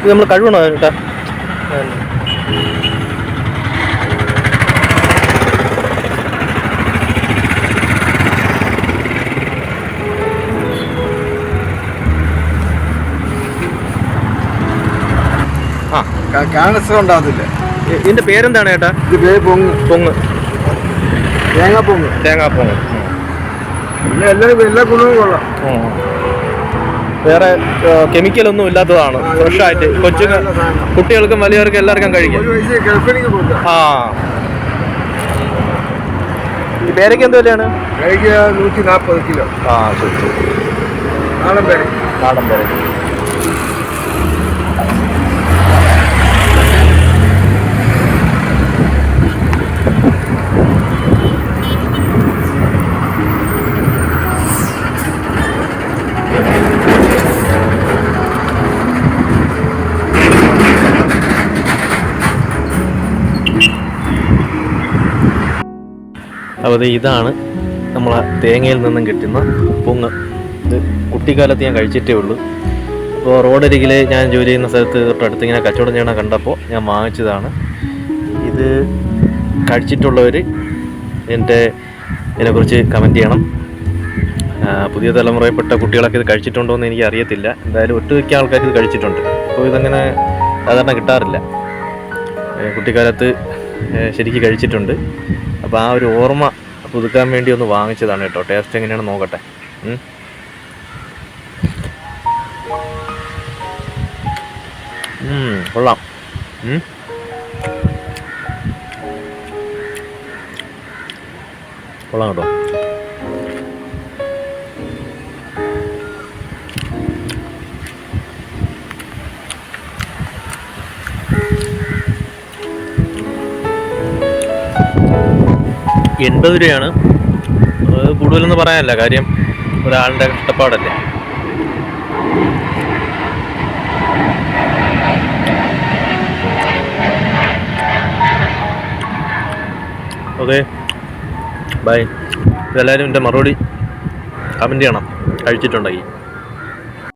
ഇത് നമ്മൾ കഴുകണോ ചേട്ടാ? ക്യാൻസർ ഉണ്ടാകത്തില്ല. ഇതിന്റെ പേരെന്താണ് ചേട്ടാ? ഇത് പേര് പൊങ്ങ്. പൊങ്ങ്, തേങ്ങാപ്പൊങ്ങ്. തേങ്ങാപ്പൊങ്ങ്. എല്ലാ ഗുണവും കൊള്ളാം. വേറെ കെമിക്കലൊന്നും ഇല്ലാത്തതാണ്. ഫ്രഷായിട്ട് കുട്ടികൾക്കും വലിയവർക്കും എല്ലാവർക്കും കഴിക്കാം. ആ, ഈ പേരയ്ക്ക് എന്ത് വിലയാണ്? 140 കിലോ. ആ, ശരി. നാടൻ പേര. നാടൻ പേരയ്ക്ക്. അപ്പോൾ ഇതാണ് നമ്മളെ തേങ്ങയിൽ നിന്നും കിട്ടുന്ന പൊങ്ങ്. ഇത് കുട്ടിക്കാലത്ത് ഞാൻ കഴിച്ചിട്ടേ ഉള്ളൂ. അപ്പോൾ റോഡരികിൽ ഞാൻ ജോലി ചെയ്യുന്ന സ്ഥലത്ത് തൊട്ടടുത്ത് ഇങ്ങനെ കച്ചവടം ചെയ്യണ കണ്ടപ്പോൾ ഞാൻ വാങ്ങിച്ചതാണ്. ഇത് കഴിച്ചിട്ടുള്ളവർ ഇതിനെക്കുറിച്ച് കമൻറ്റ് ചെയ്യണം. പുതിയ തലമുറയിൽപ്പെട്ട കുട്ടികളൊക്കെ ഇത് കഴിച്ചിട്ടുണ്ടോ എന്ന് എനിക്ക് അറിയത്തില്ല. എന്തായാലും ഒട്ടുമിക്ക ആൾക്കാർ ഇത് കഴിച്ചിട്ടുണ്ട്. അപ്പോൾ ഇതങ്ങനെ സാധാരണ കിട്ടാറില്ല. കുട്ടിക്കാലത്ത് ശരിക്കും കഴിച്ചിട്ടുണ്ട്. അപ്പോൾ ആ ഒരു ഓർമ്മ പുതുക്കാൻ വേണ്ടി ഒന്ന് വാങ്ങിച്ചതാണ് കേട്ടോ. ടേസ്റ്റ് എങ്ങനെയാണെന്ന് നോക്കട്ടെ. കൊള്ളാം. കൊള്ളാം കേട്ടോ. ₹80 കൂടുതലൊന്നും പറയാനല്ല, കാര്യം ഒരാളുടെ കഷ്ടപ്പാടല്ലേ. Okay, by. ഇതെല്ലാവരും എൻ്റെ മറുപടി കമൻറ്റ് ചെയ്യണം കഴിച്ചിട്ടുണ്ടെങ്കിൽ.